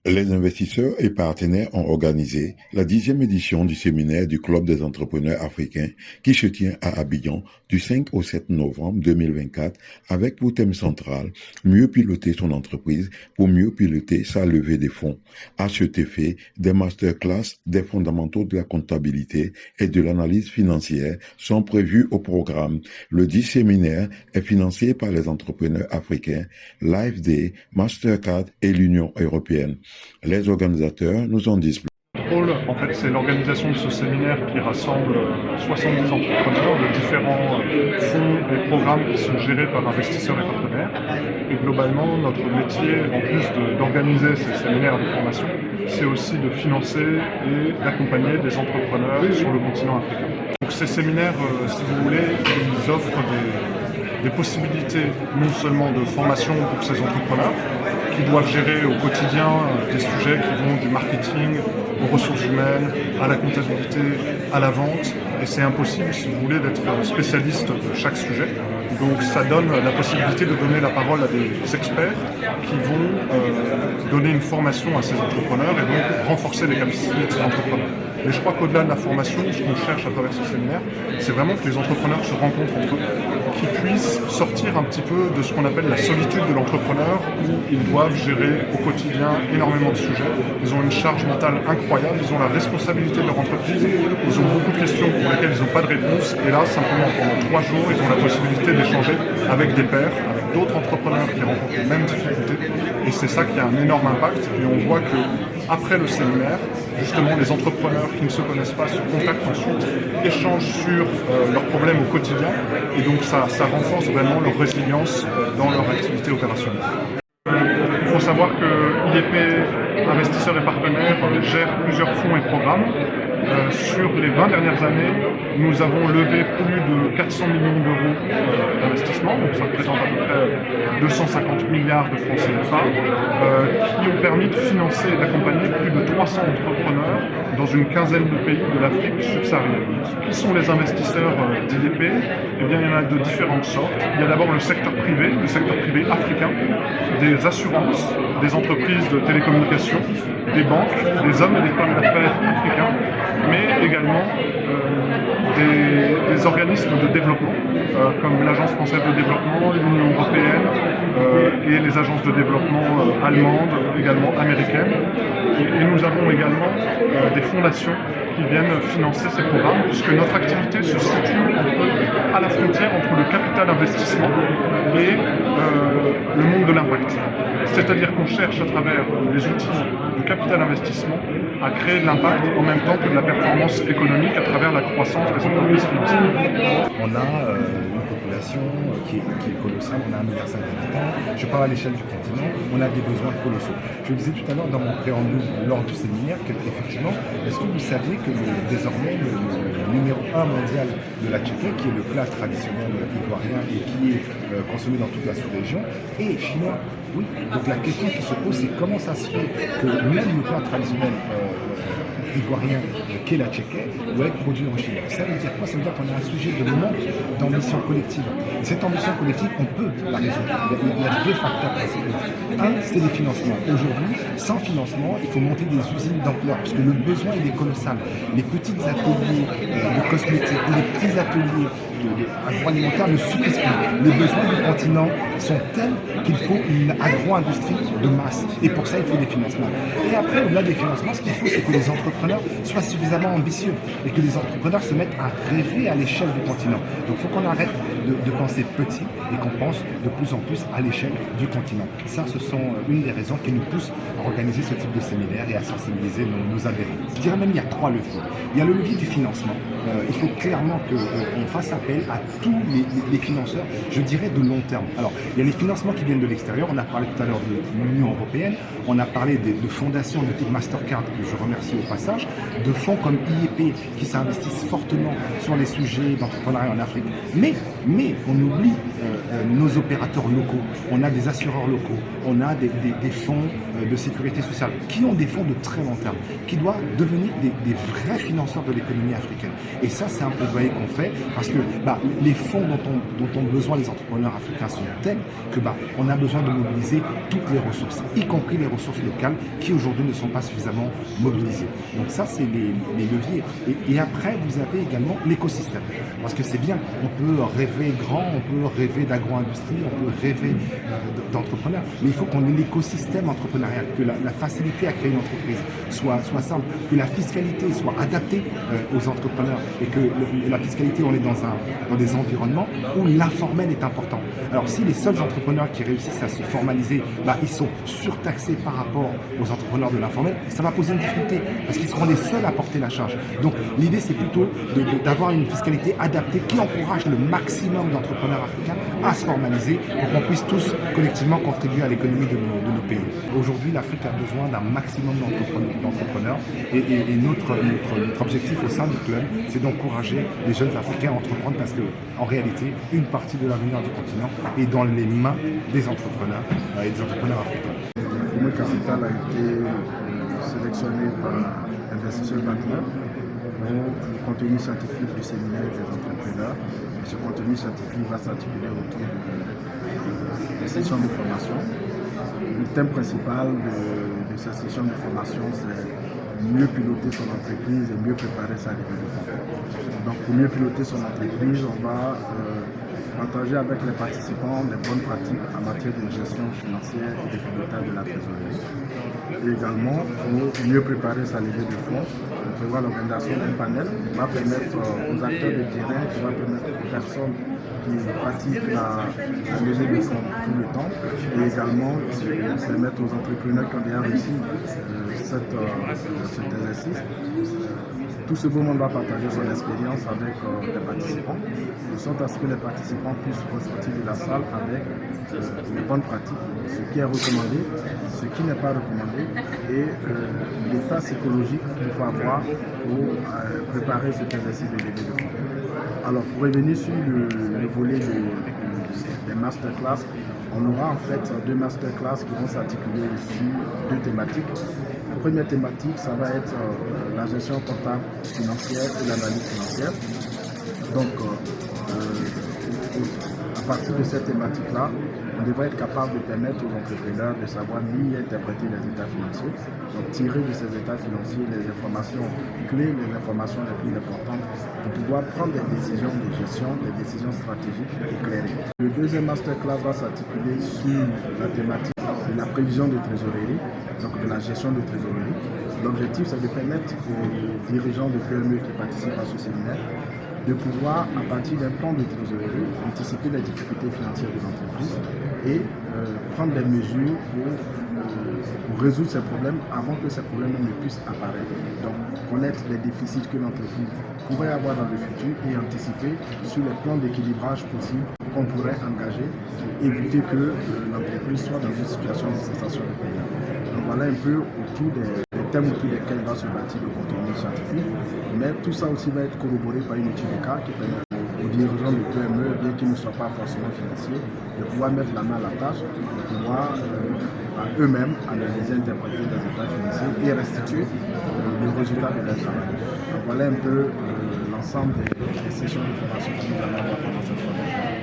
Les investisseurs et partenaires ont organisé la 10e édition du séminaire du Club des entrepreneurs africains qui se tient à Abidjan du 5 au 7 novembre 2024 avec pour thème central mieux piloter son entreprise pour mieux piloter sa levée des fonds. À cet effet, des masterclass des fondamentaux de la comptabilité et de l'analyse financière sont prévus au programme. Le 10 séminaire est financé par les entrepreneurs africains, l'AFD, Mastercard et l'Union européenne. Les organisateurs nous en disent plus. Rôle, en fait, c'est l'organisation de ce séminaire qui rassemble 70 entrepreneurs de différents fonds et programmes qui sont gérés par investisseurs et partenaires. Et globalement, notre métier, en plus d'organiser ces séminaires de formation, c'est aussi de financer et d'accompagner des entrepreneurs sur le continent africain. Donc ces séminaires, si vous voulez, ils offrent des possibilités non seulement de formation pour ces entrepreneurs, qui doivent gérer au quotidien des sujets qui vont du marketing aux ressources humaines, à la comptabilité, à la vente. Et c'est impossible, si vous voulez, d'être spécialiste de chaque sujet. Donc ça donne la possibilité de donner la parole à des experts qui vont donner une formation à ces entrepreneurs et donc renforcer les capacités de ces entrepreneurs. Mais je crois qu'au-delà de la formation, ce qu'on cherche à travers ce séminaire, c'est vraiment que les entrepreneurs se rencontrent entre eux, qu'ils puissent sortir un petit peu de ce qu'on appelle la solitude de l'entrepreneur, où ils doivent gérer au quotidien énormément de sujets. Ils ont une charge mentale incroyable, ils ont la responsabilité de leur entreprise, ils ont beaucoup de questions pour lesquelles ils n'ont pas de réponse. Et là, simplement, pendant 3 jours, ils ont la possibilité d'échanger avec des pairs, avec d'autres entrepreneurs qui rencontrent les mêmes difficultés. Et c'est ça qui a un énorme impact. Et on voit que après le séminaire, justement, les entrepreneurs qui ne se connaissent pas se contactent ensuite, échangent sur leurs problèmes au quotidien. Et donc ça renforce vraiment leur résilience dans leur activité opérationnelle. Il faut savoir que IEP, investisseurs et partenaires, gère plusieurs fonds et programmes. Sur les 20 dernières années, nous avons levé plus de 400 millions d'euros d'investissement, donc ça représente à peu près 250 milliards de francs CFA, qui ont permis de financer et d'accompagner plus de 300 entrepreneurs dans une quinzaine de pays de l'Afrique subsaharienne. Qui sont les investisseurs d'IEP? Eh bien, il y en a de différentes sortes. Il y a d'abord le secteur privé africain, des assurances, des entreprises de télécommunications, des banques, des hommes et des femmes d'affaires africains, mais également des organismes de développement, comme l'Agence française de développement, l'Union européenne et les agences de développement allemandes, également américaines. Et nous avons également des fondations qui viennent financer ces programmes, puisque notre activité se situe un peu à la frontière entre le capital investissement et le monde de l'impact. C'est-à-dire qu'on cherche à travers les outils du capital investissement à créer de l'impact en même temps que de la performance économique à travers la croissance des entreprises financières. On a une population qui est colossale, on a 1,5 milliard d'habitants. Je parle à l'échelle du continent, on a des besoins colossaux. Je le disais tout à l'heure dans mon préambule lors du séminaire qu'effectivement, est-ce que vous saviez que désormais le numéro 1 mondial de la tchéké, qui est le plat traditionnel ivoirien et qui est consommé dans toute la sous-région, est chinois? Oui. Donc la question qui se pose, c'est comment ça se fait que même le plat traditionnel ivoirien qu'est la tchéké doit être produit en Chine. Ça veut dire quoi? Ça veut dire qu'on a un sujet de manque d'ambition collective. Et cette ambition collective, on peut la résoudre. Il y a 2 facteurs principaux. Un, c'est les financements. Aujourd'hui, sans financement, il faut monter des usines d'ampleur, parce que le besoin il est colossal. Les petits ateliers de cosmétiques, les petits ateliers agroalimentaire ne suffisent plus. Les besoins du continent sont tels qu'il faut une agro-industrie de masse. Et pour ça, il faut des financements. Et après, au-delà des financements, ce qu'il faut, c'est que les entrepreneurs soient suffisamment ambitieux et que les entrepreneurs se mettent à rêver à l'échelle du continent. Donc, il faut qu'on arrête de penser petit et qu'on pense de plus en plus à l'échelle du continent. Ça, ce sont une des raisons qui nous poussent à organiser ce type de séminaire et à sensibiliser nos adhérents. Je dirais même qu'il y a 3 leviers. Il y a le levier du financement. Il faut clairement qu'on fasse appel à tous les financeurs, je dirais de long terme. Alors, il y a les financements qui viennent de l'extérieur. On a parlé tout à l'heure de l'Union européenne. On a parlé de fondations de type Mastercard, que je remercie au passage, de fonds comme IEP qui s'investissent fortement sur les sujets d'entrepreneuriat en Afrique. Mais on oublie nos opérateurs locaux. On a des assureurs locaux. On a des fonds de sécurité sociale qui ont des fonds de très long terme, qui doivent devenir des vrais financeurs de l'économie africaine. Et ça, c'est un plaidoyer qu'on fait parce que les fonds dont ont besoin les entrepreneurs africains sont tels que on a besoin de mobiliser toutes les ressources, y compris les ressources locales qui aujourd'hui ne sont pas suffisamment mobilisées. Donc ça, c'est les leviers. Et après, vous avez également l'écosystème. Parce que c'est bien, on peut rêver grand, on peut rêver d'agro-industrie, on peut rêver d'entrepreneurs, mais il faut qu'on ait l'écosystème entrepreneurial, que la facilité à créer une entreprise soit simple, que la fiscalité soit adaptée aux entrepreneurs et que la fiscalité, on est dans des environnements où l'informel est important. Alors si les seuls entrepreneurs qui réussissent à se formaliser, ils sont surtaxés par rapport aux entrepreneurs de l'informel, ça va poser une difficulté parce qu'ils seront les seuls à porter la charge. Donc l'idée, c'est plutôt d'avoir une fiscalité adaptée qui encourage le maximum d'entrepreneurs africains à se formaliser pour qu'on puisse tous collectivement contribuer à l'économie de nos pays. Aujourd'hui, l'Afrique a besoin d'un maximum d'entrepreneurs et notre objectif au sein du club, c'est d'encourager les jeunes Africains à entreprendre parce qu'en réalité, une partie de l'avenir du continent est dans les mains des entrepreneurs et des entrepreneurs africains. Le capital a été sélectionné par Investisseurs Partners pour le contenu scientifique du séminaire des entrepreneurs. Et ce contenu scientifique va s'articuler autour des sessions de formation. Le thème principal de cette session de formation, c'est mieux piloter son entreprise et mieux préparer sa levée de fonds. Donc pour mieux piloter son entreprise, on va partager avec les participants les bonnes pratiques en matière de gestion financière et de pilotage de la trésorerie. Et également, pour mieux préparer sa levée de fonds, on prévoit l'organisation d'un panel qui va permettre aux acteurs de terrain, qui va permettre aux personnes qui pratiquent la levée de fonds tout le temps, et également permettre aux entrepreneurs qui ont déjà réussi cet exercice. Tout ce beau monde va partager son expérience avec les participants, de sorte à ce que les participants puissent ressortir de la salle avec les bonnes pratiques, ce qui est recommandé, ce qui n'est pas recommandé, et l'état psychologique qu'il faut avoir pour préparer cet exercice de levée de fonds. Alors, pour revenir sur le volet des masterclass, on aura en fait 2 masterclass qui vont s'articuler sur 2 thématiques. La première thématique, ça va être la gestion comptable financière et l'analyse financière. Donc, à partir de cette thématique-là, on devrait être capable de permettre aux entrepreneurs de savoir mieux interpréter les états financiers, donc tirer de ces états financiers les informations clés, les informations les plus importantes pour pouvoir prendre des décisions de gestion, des décisions stratégiques éclairées. Le deuxième masterclass va s'articuler sur la thématique de la prévision de trésorerie, donc de la gestion de trésorerie. L'objectif, c'est de permettre aux dirigeants de PME qui participent à ce séminaire de pouvoir, à partir d'un plan de trésorerie, anticiper les difficultés financières de l'entreprise et prendre des mesures pour résoudre ces problèmes avant que ces problèmes ne puissent apparaître. Donc, connaître les déficits que l'entreprise pourrait avoir dans le futur et anticiper sur les plans d'équilibrage possibles qu'on pourrait engager pour éviter que l'entreprise soit dans une situation de cessation de paiement. Donc, voilà un peu autour des thèmes autour desquels va se bâtir le contenu scientifique, mais tout ça aussi va être corroboré par une étude de cas qui permet aux dirigeants de PME, bien qu'ils ne soient pas forcément financiers, de pouvoir mettre la main à la tâche, de pouvoir eux-mêmes analyser, interpréter des états financiers et restituer le résultat de leur travail. Donc voilà un peu l'ensemble des sessions de formation que nous allons avoir pendant cette formation.